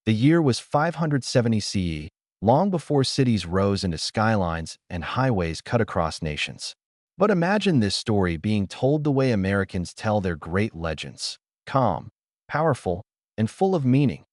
The year was 570 CE, long before cities rose into skylines and highways cut across nations. But imagine this story being told the way Americans tell their great legends: calm, powerful, and full of meaning.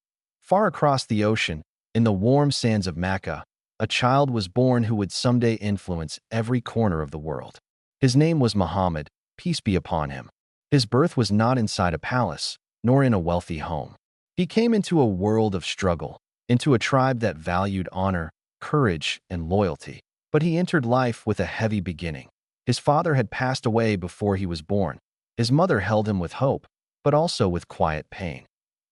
Far across the ocean, in the warm sands of Mecca, a child was born who would someday influence every corner of the world. His name was Muhammad, peace be upon him. His birth was not inside a palace, nor in a wealthy home. He came into a world of struggle, into a tribe that valued honor, courage, and loyalty. But he entered life with a heavy beginning. His father had passed away before he was born. His mother held him with hope, but also with quiet pain.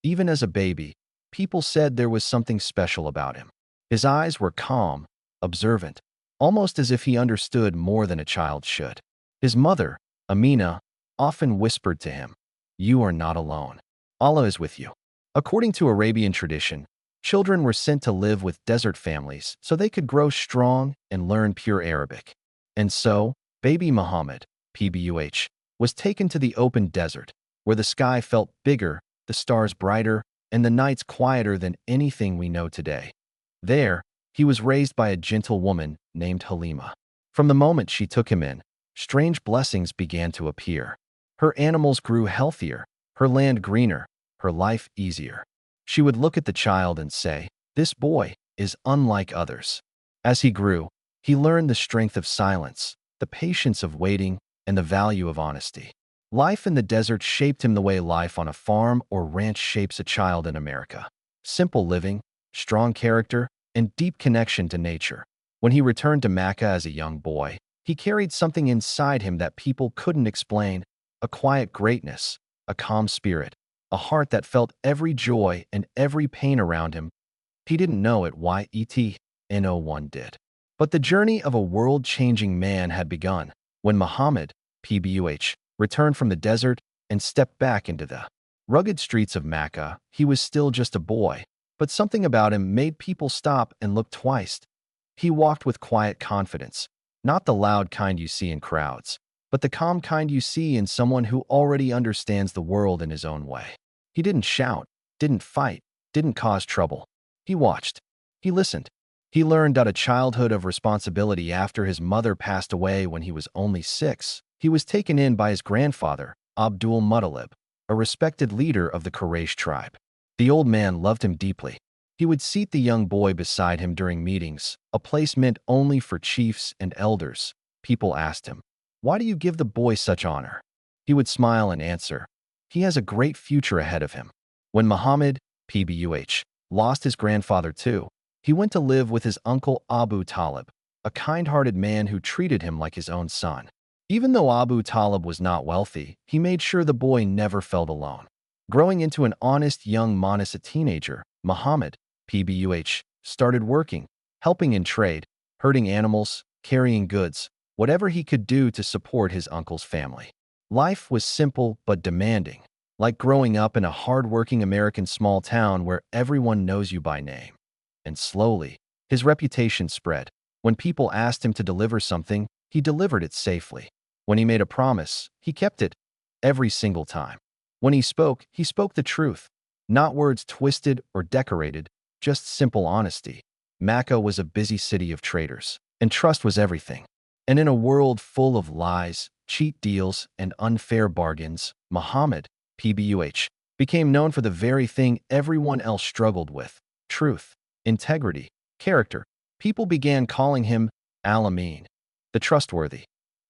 Even as a baby, people said there was something special about him. His eyes were calm, observant, almost as if he understood more than a child should. His mother, Amina, often whispered to him, "You are not alone. Allah is with you." According to Arabian tradition, children were sent to live with desert families so they could grow strong and learn pure Arabic. And so, baby Muhammad, PBUH, was taken to the open desert, where the sky felt bigger, the stars brighter, and the nights quieter than anything we know today. There, he was raised by a gentle woman named Halima. From the moment she took him in, strange blessings began to appear. Her animals grew healthier, her land greener, her life easier. She would look at the child and say, "This boy is unlike others." As he grew, he learned the strength of silence, the patience of waiting, and the value of honesty. Life in the desert shaped him the way life on a farm or ranch shapes a child in America. Simple living, strong character, and deep connection to nature. When he returned to Mecca as a young boy, he carried something inside him that people couldn't explain: a quiet greatness, a calm spirit, a heart that felt every joy and every pain around him. He didn't know it yet, no one did. But the journey of a world-changing man had begun when Muhammad, PBUH, returned from the desert and stepped back into the rugged streets of Mecca. He was still just a boy, but something about him made people stop and look twice. He walked with quiet confidence, not the loud kind you see in crowds, but the calm kind you see in someone who already understands the world in his own way. He didn't shout, didn't fight, didn't cause trouble. He watched. He listened. He learned out a childhood of responsibility after his mother passed away when he was only 6. He was taken in by his grandfather, Abdul Muttalib, a respected leader of the Quraysh tribe. The old man loved him deeply. He would seat the young boy beside him during meetings, a place meant only for chiefs and elders. People asked him, "Why do you give the boy such honor?" He would smile and answer, "He has a great future ahead of him." When Muhammad, PBUH, lost his grandfather too, he went to live with his uncle Abu Talib, a kind-hearted man who treated him like his own son. Even though Abu Talib was not wealthy, he made sure the boy never felt alone. Growing into an honest young man as a teenager, Muhammad, PBUH, started working, helping in trade, herding animals, carrying goods, whatever he could do to support his uncle's family. Life was simple but demanding, like growing up in a hard-working American small town where everyone knows you by name. And slowly, his reputation spread. When people asked him to deliver something, he delivered it safely. When he made a promise, he kept it every single time. When he spoke the truth, not words twisted or decorated, just simple honesty. Mecca was a busy city of traders, and trust was everything. And in a world full of lies, cheap deals, and unfair bargains, Muhammad, PBUH, became known for the very thing everyone else struggled with: truth, integrity, character. People began calling him Al-Amin, the trustworthy.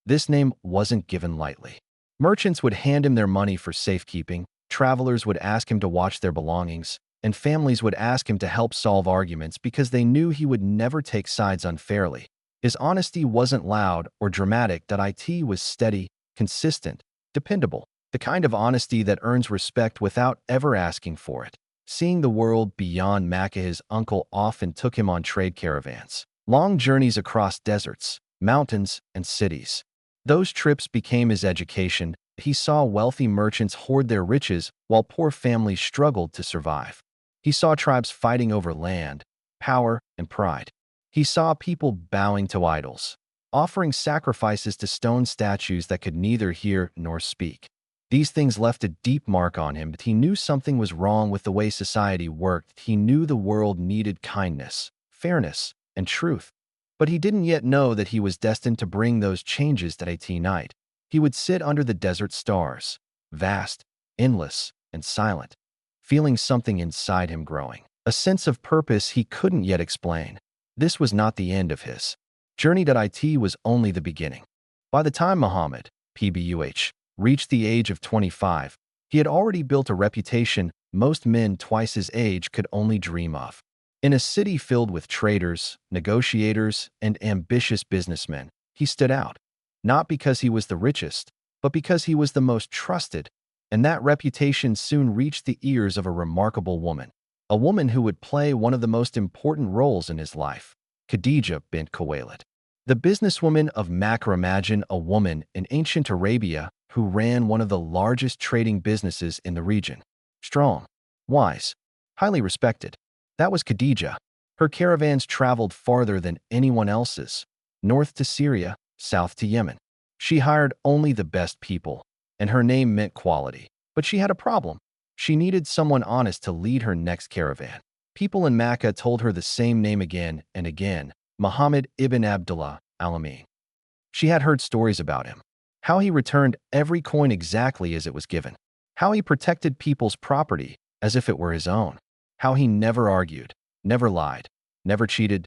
This name wasn't given lightly. Merchants would hand him their money for safekeeping, travelers would ask him to watch their belongings, and families would ask him to help solve arguments because they knew he would never take sides unfairly. His honesty wasn't loud or dramatic, it was steady, consistent, dependable, the kind of honesty that earns respect without ever asking for it. Seeing the world beyond Mecca, his uncle often took him on trade caravans, long journeys across deserts, mountains, and cities. Those trips became his education. He saw wealthy merchants hoard their riches while poor families struggled to survive. He saw tribes fighting over land, power, and pride. He saw people bowing to idols, offering sacrifices to stone statues that could neither hear nor speak. These things left a deep mark on him, but he knew something was wrong with the way society worked. He knew the world needed kindness, fairness, and truth. But he didn't yet know that he was destined to bring those changes that night. He would sit under the desert stars, vast, endless, and silent, feeling something inside him growing, a sense of purpose he couldn't yet explain. This was not the end of his journey. It was only the beginning. By the time Muhammad, PBUH, reached the age of 25, he had already built a reputation most men twice his age could only dream of. In a city filled with traders, negotiators, and ambitious businessmen, he stood out, not because he was the richest, but because he was the most trusted, and that reputation soon reached the ears of a remarkable woman, a woman who would play one of the most important roles in his life, Khadija bint Khuwailid. The businesswoman of Mecca. Imagine a woman in ancient Arabia who ran one of the largest trading businesses in the region. Strong, wise, highly respected. That was Khadija. Her caravans traveled farther than anyone else's, north to Syria, south to Yemen. She hired only the best people, and her name meant quality. But she had a problem. She needed someone honest to lead her next caravan. People in Mecca told her the same name again and again, Muhammad ibn Abdullah al-Amin. She had heard stories about him, how he returned every coin exactly as it was given, how he protected people's property as if it were his own, how he never argued, never lied, never cheated.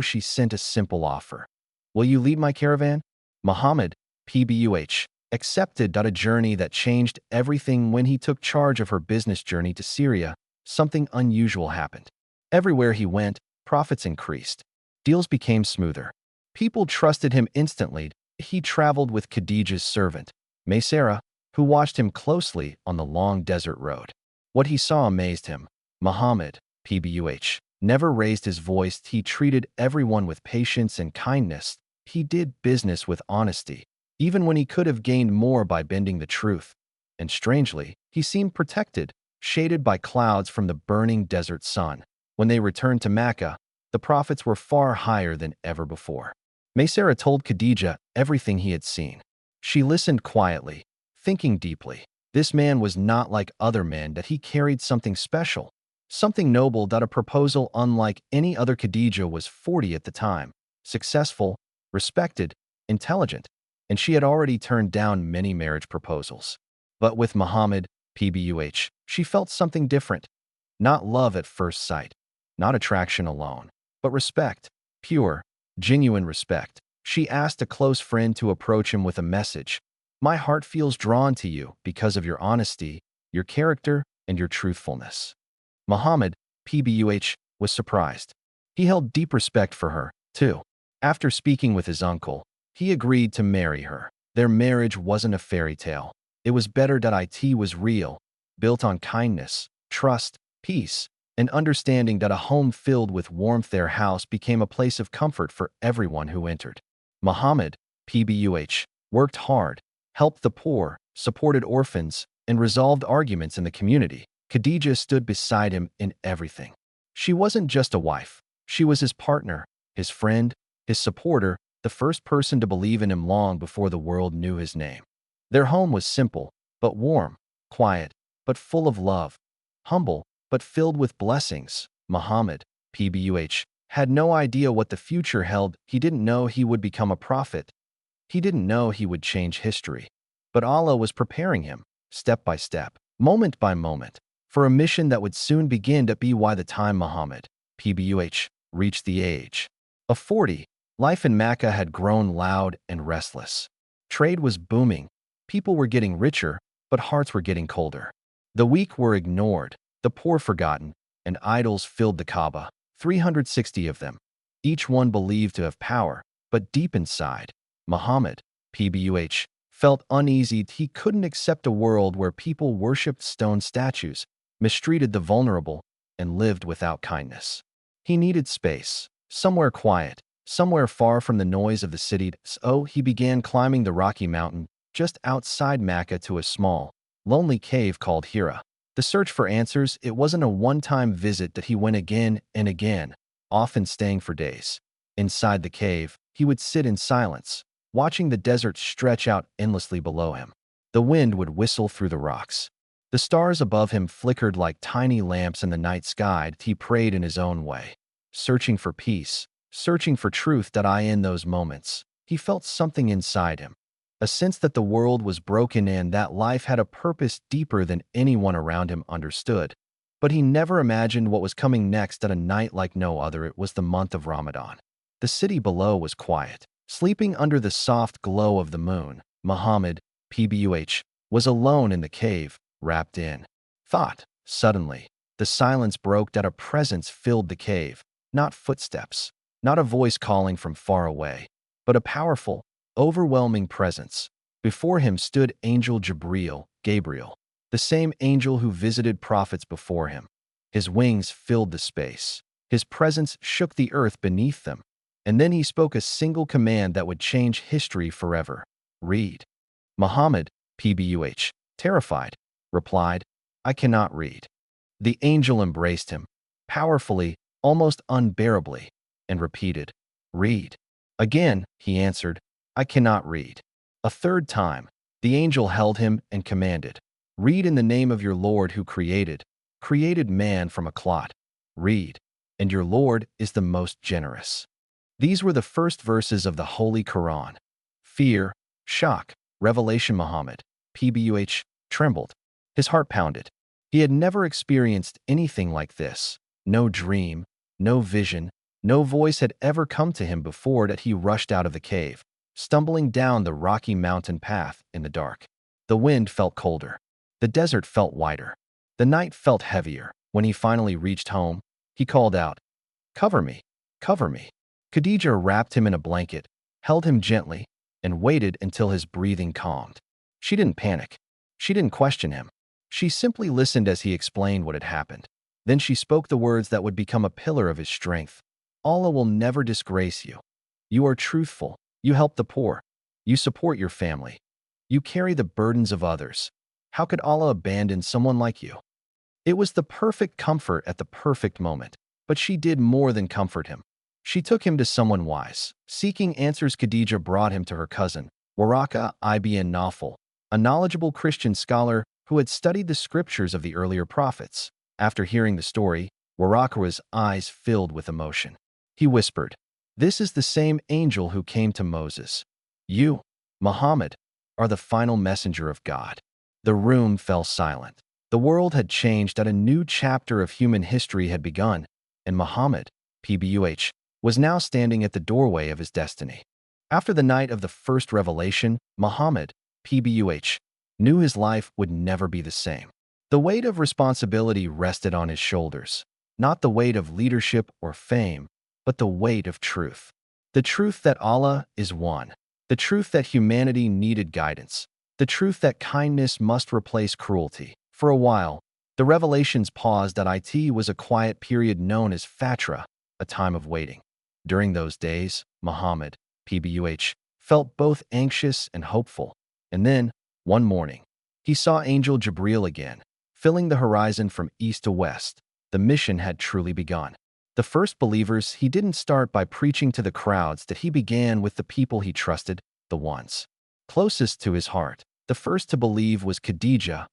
She sent a simple offer. Will you lead my caravan? Muhammad, PBUH, accepted. A journey that changed everything. When he took charge of her business journey to Syria, something unusual happened. Everywhere he went, profits increased. Deals became smoother. People trusted him instantly. He traveled with Khadija's servant, Maysara, who watched him closely on the long desert road. What he saw amazed him. Muhammad, PBUH, never raised his voice. He treated everyone with patience and kindness. He did business with honesty, even when he could have gained more by bending the truth. And strangely, he seemed protected, shaded by clouds from the burning desert sun. When they returned to Mecca, the profits were far higher than ever before. Maysara told Khadija everything he had seen. She listened quietly, thinking deeply. This man was not like other men. That he carried something special, something noble. A proposal unlike any other. Khadija was 40 at the time, successful, respected, intelligent, and she had already turned down many marriage proposals. But with Muhammad, PBUH, she felt something different. Not love at first sight, not attraction alone, but respect, pure, genuine respect. She asked a close friend to approach him with a message. My heart feels drawn to you because of your honesty, your character, and your truthfulness. Muhammad, PBUH, was surprised. He held deep respect for her, too. After speaking with his uncle, he agreed to marry her. Their marriage wasn't a fairy tale. It was better. It was real, built on kindness, trust, peace, and understanding. A home filled with warmth. Their house became a place of comfort for everyone who entered. Muhammad, PBUH, worked hard, helped the poor, supported orphans, and resolved arguments in the community. Khadija stood beside him in everything. She wasn't just a wife. She was his partner, his friend, his supporter, the first person to believe in him long before the world knew his name. Their home was simple, but warm, quiet, but full of love, humble, but filled with blessings. Muhammad, PBUH, had no idea what the future held. He didn't know he would become a prophet. He didn't know he would change history. But Allah was preparing him, step by step, moment by moment, for a mission that would soon begin. By the time Muhammad, PBUH, reached the age of 40, life in Mecca had grown loud and restless. Trade was booming. People were getting richer, but hearts were getting colder. The weak were ignored, the poor forgotten, and idols filled the Kaaba, 360 of them, each one believed to have power. But deep inside, Muhammad, PBUH, felt uneasy. He couldn't accept a world where people worshipped stone statues, mistreated the vulnerable, and lived without kindness. He needed space, somewhere quiet, somewhere far from the noise of the city. So he began climbing the rocky mountain just outside Mecca to a small, lonely cave called Hira. The search for answers, it wasn't a one-time visit. He went again and again, often staying for days. Inside the cave, he would sit in silence, watching the desert stretch out endlessly below him. The wind would whistle through the rocks. The stars above him flickered like tiny lamps in the night sky. He prayed in his own way, searching for peace, searching for truth. In those moments, he felt something inside him, a sense that the world was broken and that life had a purpose deeper than anyone around him understood. But he never imagined what was coming next. At a night like no other, it was the month of Ramadan. The city below was quiet, sleeping under the soft glow of the moon. Muhammad, PBUH, was alone in the cave, wrapped in thought. Suddenly, the silence broke. A presence filled the cave, not footsteps, not a voice calling from far away, but a powerful, overwhelming presence. Before him stood Angel Gabriel, the same angel who visited prophets before him. His wings filled the space. His presence shook the earth beneath them. And then he spoke a single command that would change history forever. Read. Muhammad, PBUH, terrified, replied, "I cannot read." The angel embraced him, powerfully, almost unbearably, and repeated, "Read." Again, he answered, "I cannot read." A third time, the angel held him and commanded, "Read in the name of your Lord who created man from a clot. Read, and your Lord is the most generous." These were the first verses of the Holy Quran. Fear, shock, revelation. Muhammad, PBUH, trembled. His heart pounded. He had never experienced anything like this. No dream, no vision, no voice had ever come to him before. That he rushed out of the cave, stumbling down the rocky mountain path in the dark. The wind felt colder. The desert felt wider. The night felt heavier. When he finally reached home, he called out, "Cover me, cover me." Khadija wrapped him in a blanket, held him gently, and waited until his breathing calmed. She didn't panic. She didn't question him. She simply listened as he explained what had happened. Then she spoke the words that would become a pillar of his strength. "Allah will never disgrace you. You are truthful. You help the poor. You support your family. You carry the burdens of others. How could Allah abandon someone like you?" It was the perfect comfort at the perfect moment. But she did more than comfort him. She took him to someone wise. Seeking answers, Khadija brought him to her cousin, Waraka ibn Nawfal, a knowledgeable Christian scholar who had studied the scriptures of the earlier prophets. After hearing the story, Waraka's eyes filled with emotion. He whispered, "This is the same angel who came to Moses. You, Muhammad, are the final messenger of God." The room fell silent. The world had changed. A new chapter of human history had begun, and Muhammad, PBUH, was now standing at the doorway of his destiny. After the night of the first revelation, Muhammad, PBUH, knew his life would never be the same. The weight of responsibility rested on his shoulders, not the weight of leadership or fame, but the weight of truth. The truth that Allah is one, the truth that humanity needed guidance, the truth that kindness must replace cruelty. For a while, the revelations paused. It was a quiet period known as Fatra, a time of waiting. During those days, Muhammad, PBUH, felt both anxious and hopeful. And then, one morning, he saw Angel Jibril again, filling the horizon from east to west. The mission had truly begun. The first believers, he didn't start by preaching to the crowds. That he began with the people he trusted, the ones closest to his heart. The first to believe was Khadija,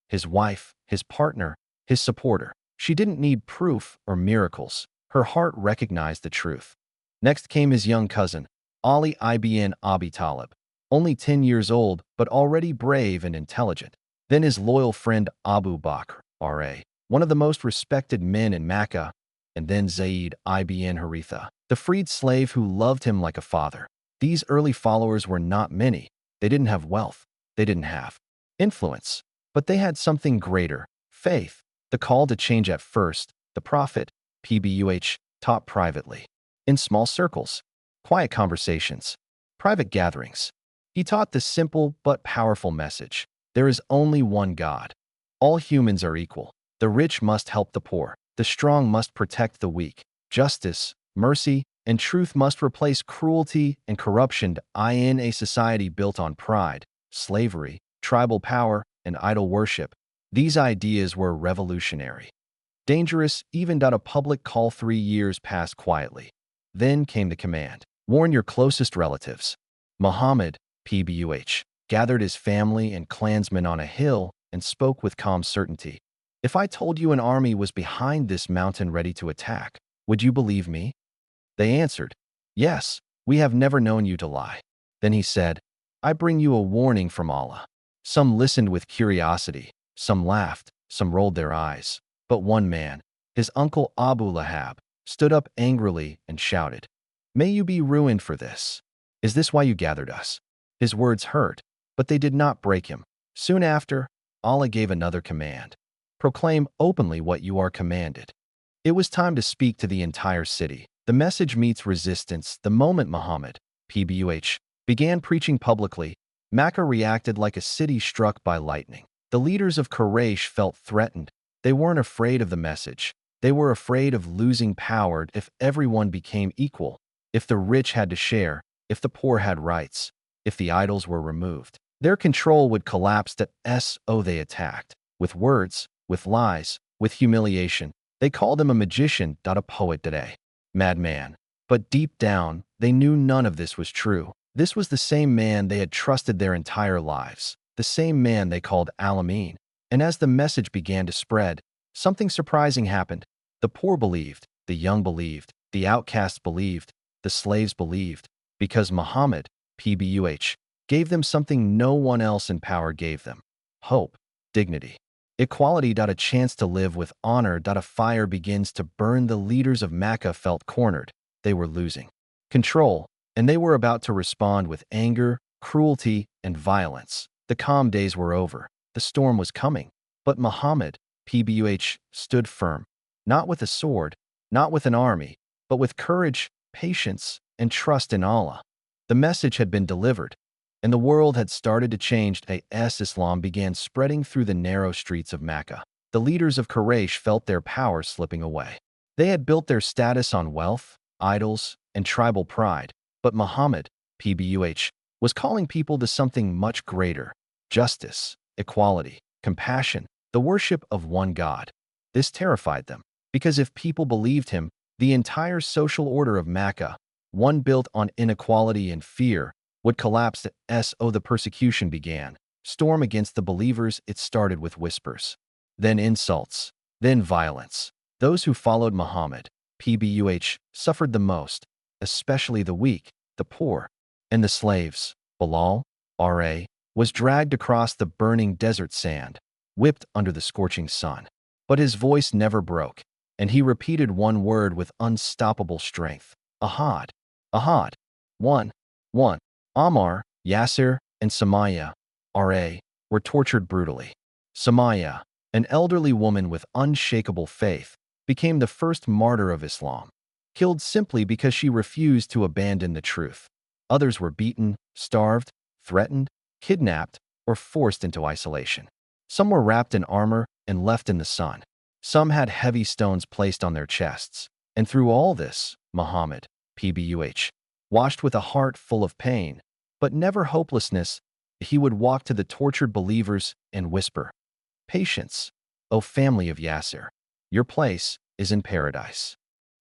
his wife, his partner, his supporter. She didn't need proof or miracles. Her heart recognized the truth. Next came his young cousin, Ali ibn Abi Talib, only 10 years old but already brave and intelligent. Then his loyal friend Abu Bakr, one of the most respected men in Mecca, and then Zayd ibn Haritha, the freed slave who loved him like a father. These early followers were not many. They didn't have wealth. They didn't have influence. But they had something greater, faith. The call to change. At first, the Prophet, PBUH, taught privately, in small circles, quiet conversations, private gatherings. He taught the simple but powerful message: there is only one God. All humans are equal. The rich must help the poor. The strong must protect the weak. Justice, mercy, and truth must replace cruelty and corruption. In a society built on pride, slavery, tribal power, and idol worship, these ideas were revolutionary. Dangerous. Even. A public call. 3 years passed quietly. Then came the command: warn your closest relatives. Muhammad, PBUH, gathered his family and clansmen on a hill, and spoke with calm certainty. If I told you an army was behind this mountain ready to attack, would you believe me? They answered, Yes, we have never known you to lie. Then he said, I bring you a warning from Allah. Some listened with curiosity, some laughed, some rolled their eyes. But one man, his uncle Abu Lahab, stood up angrily and shouted, May you be ruined for this. Is this why you gathered us? His words hurt, but they did not break him. Soon after, Allah gave another command. Proclaim openly what you are commanded. It was time to speak to the entire city. The message meets resistance. The moment Muhammad, PBUH, began preaching publicly, Mecca reacted like a city struck by lightning. The leaders of Quraysh felt threatened. They weren't afraid of the message. They were afraid of losing power if everyone became equal, if the rich had to share, if the poor had rights, if the idols were removed. Their control would collapse. They attacked. With words, with lies, with humiliation. They called him a magician, a poet today. Madman. But deep down, they knew none of this was true. This was the same man they had trusted their entire lives, the same man they called Al-Amin. And as the message began to spread, something surprising happened. The poor believed, the young believed, the outcasts believed, the slaves believed, because Muhammad, PBUH, gave them something no one else in power gave them: hope, dignity, equality. A chance to live with honor. A fire begins to burn. The leaders of Mecca felt cornered. They were losing control, and they were about to respond with anger, cruelty, and violence. The calm days were over. The storm was coming. But Muhammad, PBUH, stood firm, not with a sword, not with an army, but with courage, patience, and trust in Allah. The message had been delivered, and the world had started to change. As Islam began spreading through the narrow streets of Mecca, the leaders of Quraysh felt their power slipping away. They had built their status on wealth, idols, and tribal pride, but Muhammad, PBUH, was calling people to something much greater: justice, equality, compassion, the worship of one God. This terrified them, because if people believed him, the entire social order of Mecca, one built on inequality and fear, would collapse. The persecution began. Storm against the believers. It started with whispers, then insults, then violence. Those who followed Muhammad, PBUH, suffered the most, especially the weak, the poor, and the slaves. Bilal, R.A., was dragged across the burning desert sand, whipped under the scorching sun. But his voice never broke, and he repeated one word with unstoppable strength: Ahad, Ahad, one. Ammar, Yasser, and Sumaya, R.A., were tortured brutally. Sumaya, an elderly woman with unshakable faith, became the first martyr of Islam, killed simply because she refused to abandon the truth. Others were beaten, starved, threatened, kidnapped, or forced into isolation. Some were wrapped in armor and left in the sun. Some had heavy stones placed on their chests. And through all this, Muhammad, PBUH, washed with a heart full of pain, but never hopelessness, he would walk to the tortured believers and whisper, Patience, O family of Yasser, your place is in paradise.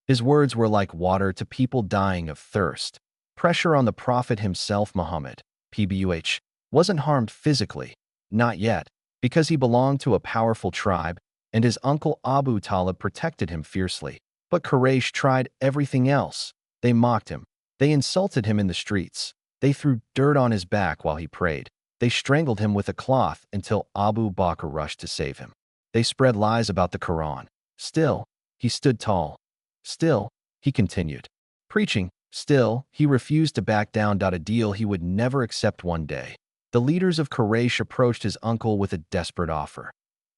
His words were like water to people dying of thirst. Pressure on the Prophet himself. Muhammad, PBUH, wasn't harmed physically, not yet, because he belonged to a powerful tribe, and his uncle Abu Talib protected him fiercely. But Quraysh tried everything else. They mocked him. They insulted him in the streets. They threw dirt on his back while he prayed. They strangled him with a cloth until Abu Bakr rushed to save him. They spread lies about the Quran. Still, he stood tall. Still, he continued preaching. Still, he refused to back down. A deal he would never accept. One day, the leaders of Quraysh approached his uncle with a desperate offer.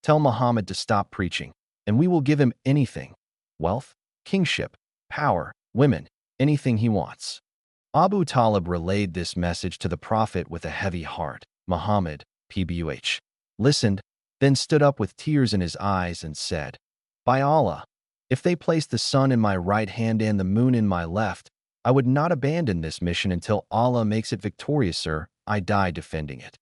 Tell Muhammad to stop preaching, and we will give him anything: wealth, kingship, power, women, anything he wants. Abu Talib relayed this message to the Prophet with a heavy heart. Muhammad, PBUH, listened, then stood up with tears in his eyes and said, By Allah, if they place the sun in my right hand and the moon in my left, I would not abandon this mission until Allah makes it victorious. Sir, I die defending it.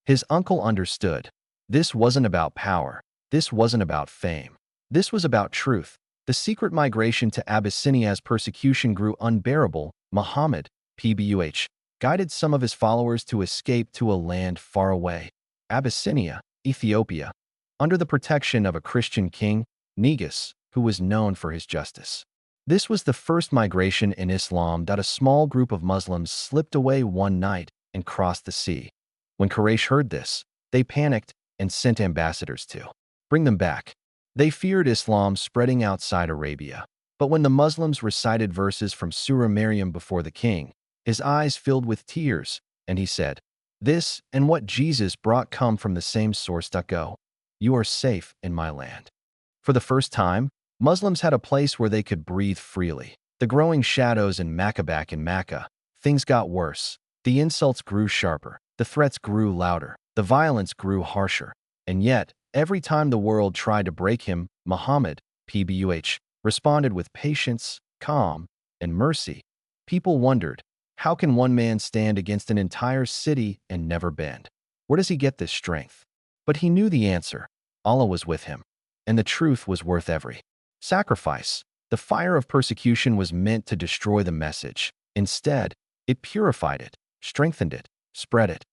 His uncle understood. This wasn't about power. This wasn't about fame. This was about truth. The secret migration to Abyssinia as persecution grew unbearable. Muhammad, PBUH, guided some of his followers to escape to a land far away, Abyssinia, Ethiopia, under the protection of a Christian king, Negus, who was known for his justice. This was the first migration in Islam that a small group of Muslims slipped away one night and crossed the sea. When Quraysh heard this, they panicked and sent ambassadors to bring them back. They feared Islam spreading outside Arabia. But when the Muslims recited verses from Surah Maryam before the king, his eyes filled with tears, and he said, "This and what Jesus brought come from the same source. Go. You are safe in my land." For the first time, Muslims had a place where they could breathe freely. The growing shadows in Mecca, things got worse. The insults grew sharper, the threats grew louder, the violence grew harsher. And yet, every time the world tried to break him, Muhammad, PBUH, responded with patience, calm, and mercy. People wondered, how can one man stand against an entire city and never bend? Where does he get this strength? But he knew the answer. Allah was with him, and the truth was worth every sacrifice. The fire of persecution was meant to destroy the message. Instead, it purified it, strengthened it, spread it.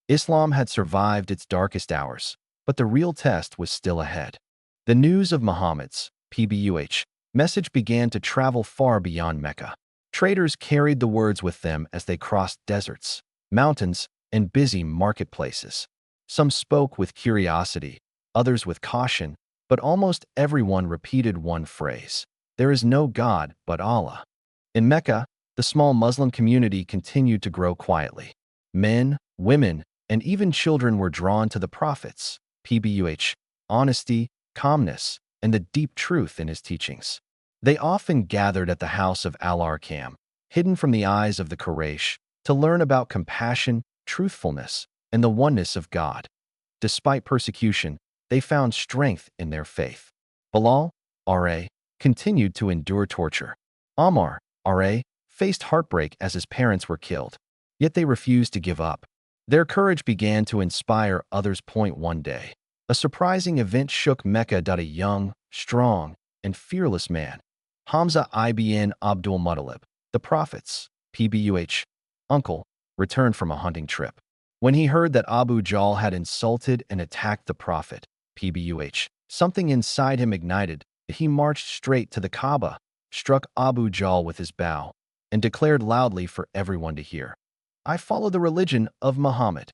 Islam had survived its darkest hours, but the real test was still ahead. The news of Muhammad's, PBUH, message began to travel far beyond Mecca. Traders carried the words with them as they crossed deserts, mountains, and busy marketplaces. Some spoke with curiosity, others with caution, but almost everyone repeated one phrase: "There is no God but Allah." In Mecca, the small Muslim community continued to grow quietly. Men, women, and even children were drawn to the Prophet's, PBUH, honesty, calmness, and the deep truth in his teachings. They often gathered at the house of Al-Arkam, hidden from the eyes of the Quraysh, to learn about compassion, truthfulness, and the oneness of God. Despite persecution, they found strength in their faith. Bilal, R.A., continued to endure torture. Ammar, R.A., faced heartbreak as his parents were killed. Yet they refused to give up. Their courage began to inspire others. One day, a surprising event shook Mecca. A young, strong, and fearless man, Hamza ibn Abdul Muttalib, the Prophet's, PBUH, uncle, returned from a hunting trip. When he heard that Abu Jahl had insulted and attacked the Prophet, PBUH, something inside him ignited. He marched straight to the Kaaba, struck Abu Jahl with his bow, and declared loudly for everyone to hear, "I follow the religion of Muhammad."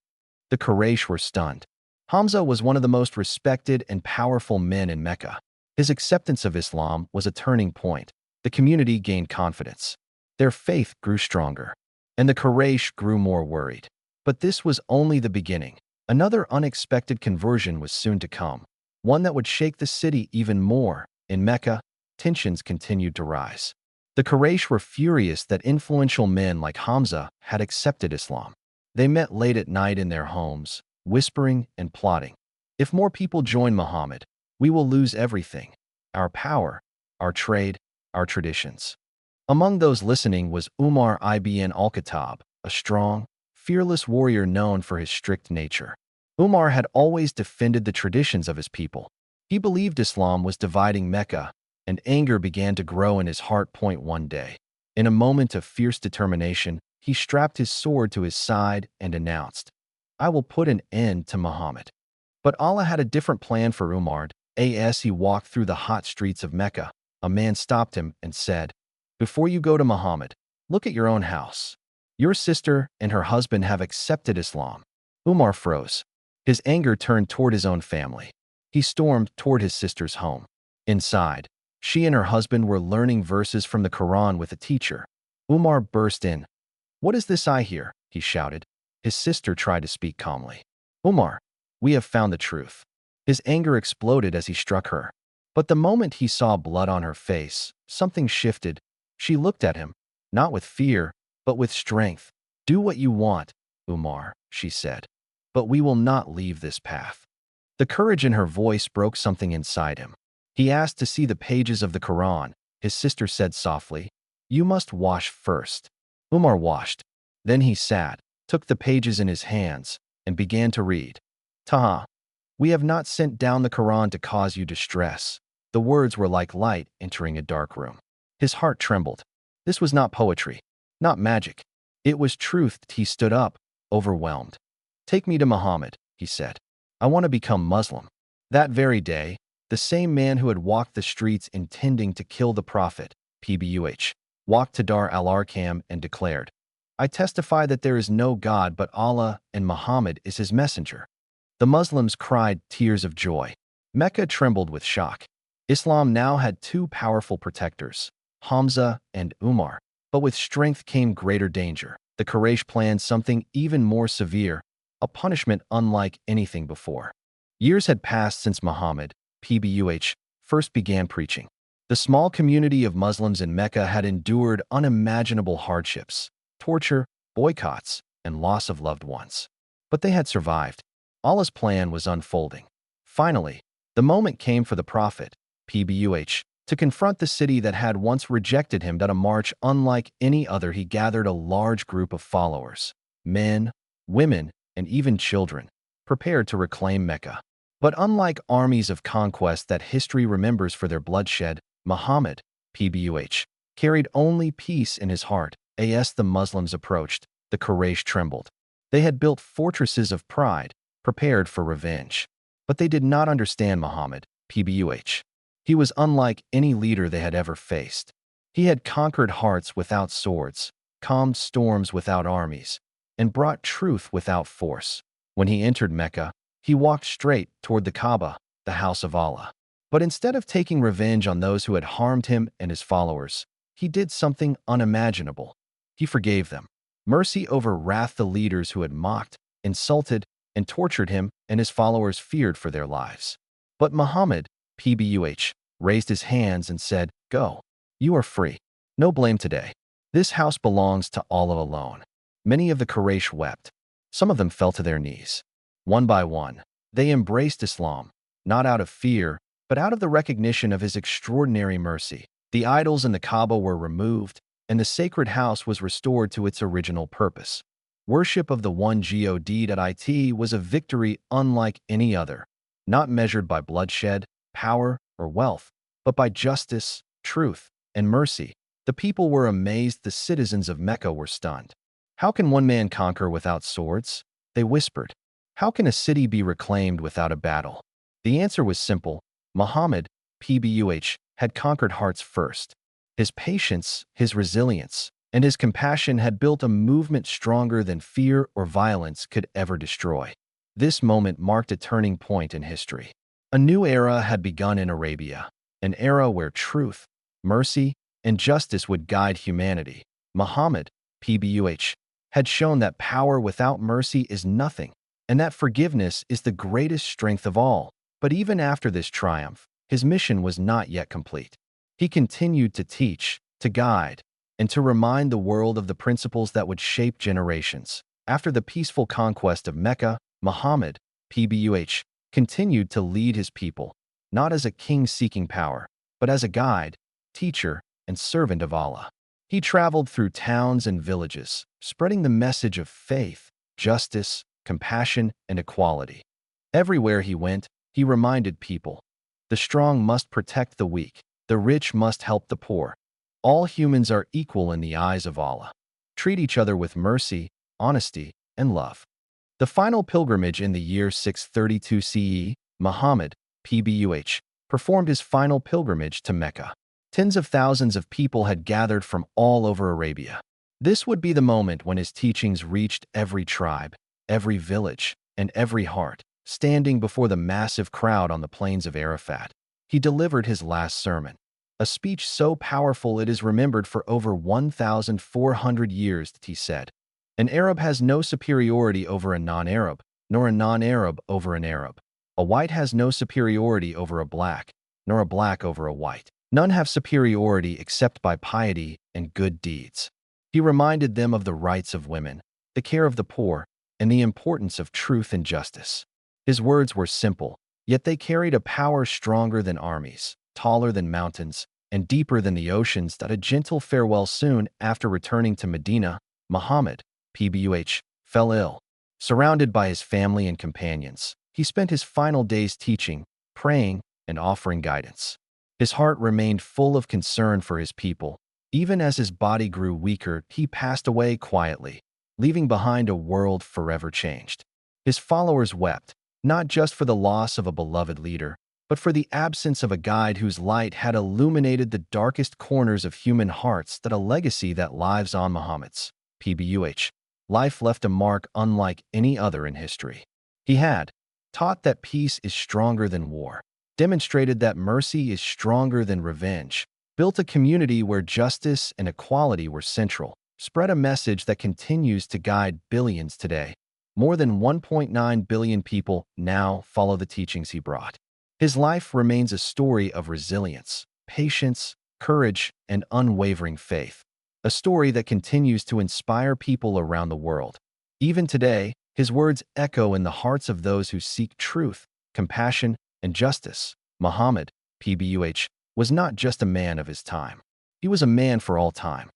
The Quraysh were stunned. Hamza was one of the most respected and powerful men in Mecca. His acceptance of Islam was a turning point. The community gained confidence. Their faith grew stronger, and the Quraysh grew more worried. But this was only the beginning. Another unexpected conversion was soon to come, one that would shake the city even more. In Mecca, tensions continued to rise. The Quraysh were furious that influential men like Hamza had accepted Islam. They met late at night in their homes, whispering and plotting. "If more people join Muhammad, we will lose everything: our power, our trade, our traditions." Among those listening was Umar ibn al-Khattab, a strong, fearless warrior known for his strict nature. Umar had always defended the traditions of his people. He believed Islam was dividing Mecca, and anger began to grow in his heart. One day, in a moment of fierce determination, he strapped his sword to his side and announced, "I will put an end to Muhammad." But Allah had a different plan for Umar. As he walked through the hot streets of Mecca, a man stopped him and said, "Before you go to Muhammad, look at your own house. Your sister and her husband have accepted Islam." Umar froze. His anger turned toward his own family. He stormed toward his sister's home. Inside, she and her husband were learning verses from the Quran with a teacher. Umar burst in. "What is this I hear?" he shouted. His sister tried to speak calmly. "Umar, we have found the truth." His anger exploded as he struck her. But the moment he saw blood on her face, something shifted. She looked at him, not with fear, but with strength. "Do what you want, Umar," she said, "but we will not leave this path." The courage in her voice broke something inside him. He asked to see the pages of the Quran. His sister said softly, "You must wash first." Umar washed. Then he sat, took the pages in his hands, and began to read. "Taha, we have not sent down the Quran to cause you distress." The words were like light entering a dark room. His heart trembled. This was not poetry, not magic. It was truth. He stood up, overwhelmed. "Take me to Muhammad," he said. "I want to become Muslim." That very day, the same man who had walked the streets intending to kill the Prophet, PBUH, walked to Dar al-Arqam and declared, "I testify that there is no God but Allah and Muhammad is his messenger." The Muslims cried tears of joy. Mecca trembled with shock. Islam now had two powerful protectors, Hamza and Umar. But with strength came greater danger. The Quraysh planned something even more severe, a punishment unlike anything before. Years had passed since Muhammad, PBUH, first began preaching. The small community of Muslims in Mecca had endured unimaginable hardships, torture, boycotts, and loss of loved ones. But they had survived. Allah's plan was unfolding. Finally, the moment came for the Prophet, PBUH, to confront the city that had once rejected him. At a march unlike any other, he gathered a large group of followers, men, women, and even children, prepared to reclaim Mecca. But unlike armies of conquest that history remembers for their bloodshed, Muhammad, PBUH, carried only peace in his heart. As the Muslims approached, the Quraysh trembled. They had built fortresses of pride, prepared for revenge. But they did not understand Muhammad, PBUH. He was unlike any leader they had ever faced. He had conquered hearts without swords, calmed storms without armies, and brought truth without force. When he entered Mecca, he walked straight toward the Kaaba, the house of Allah. But instead of taking revenge on those who had harmed him and his followers, he did something unimaginable. He forgave them. Mercy over wrath. The leaders who had mocked, insulted, and tortured him and his followers feared for their lives. But Muhammad, PBUH, raised his hands and said, "Go. You are free. No blame today. This house belongs to Allah alone." Many of the Quraysh wept. Some of them fell to their knees. One by one, they embraced Islam, not out of fear, but out of the recognition of his extraordinary mercy. The idols in the Kaaba were removed, and the sacred house was restored to its original purpose. Worship of the one God was a victory unlike any other, not measured by bloodshed, power, or wealth, but by justice, truth, and mercy. The people were amazed. The citizens of Mecca were stunned. "How can one man conquer without swords?" they whispered. "How can a city be reclaimed without a battle?" The answer was simple. Muhammad, PBUH, had conquered hearts first. His patience, his resilience, and his compassion had built a movement stronger than fear or violence could ever destroy. This moment marked a turning point in history. A new era had begun in Arabia, an era where truth, mercy, and justice would guide humanity. Muhammad, PBUH, had shown that power without mercy is nothing, and that forgiveness is the greatest strength of all. But even after this triumph, his mission was not yet complete. He continued to teach, to guide, and to remind the world of the principles that would shape generations. After the peaceful conquest of Mecca, Muhammad, PBUH, continued to lead his people, not as a king seeking power, but as a guide, teacher, and servant of Allah. He traveled through towns and villages, spreading the message of faith, justice, compassion, and equality. Everywhere he went, he reminded people, the strong must protect the weak, the rich must help the poor. All humans are equal in the eyes of Allah. Treat each other with mercy, honesty, and love. The final pilgrimage in the year 632 CE, Muhammad, PBUH, performed his final pilgrimage to Mecca. Tens of thousands of people had gathered from all over Arabia. This would be the moment when his teachings reached every tribe, every village, and every heart. Standing before the massive crowd on the plains of Arafat, he delivered his last sermon. A speech so powerful it is remembered for over 1,400 years. He said, "An Arab has no superiority over a non-Arab, nor a non-Arab over an Arab. A white has no superiority over a black, nor a black over a white. None have superiority except by piety and good deeds." He reminded them of the rights of women, the care of the poor, and the importance of truth and justice. His words were simple, yet they carried a power stronger than armies, taller than mountains, and deeper than the oceans. That a gentle farewell. Soon after returning to Medina, Muhammad, PBUH, fell ill. Surrounded by his family and companions, he spent his final days teaching, praying, and offering guidance. His heart remained full of concern for his people, Even as his body grew weaker, he passed away quietly, leaving behind a world forever changed. His followers wept, not just for the loss of a beloved leader, but for the absence of a guide whose light had illuminated the darkest corners of human hearts. That a legacy that lives on. Muhammad's PBUH life left a mark unlike any other in history. He had taught that peace is stronger than war, demonstrated that mercy is stronger than revenge, built a community where justice and equality were central, spread a message that continues to guide billions today. More than 1.9 billion people now follow the teachings he brought. His life remains a story of resilience, patience, courage, and unwavering faith, a story that continues to inspire people around the world. Even today, his words echo in the hearts of those who seek truth, compassion, and justice. Muhammad, PBUH, was not just a man of his time. He was a man for all time.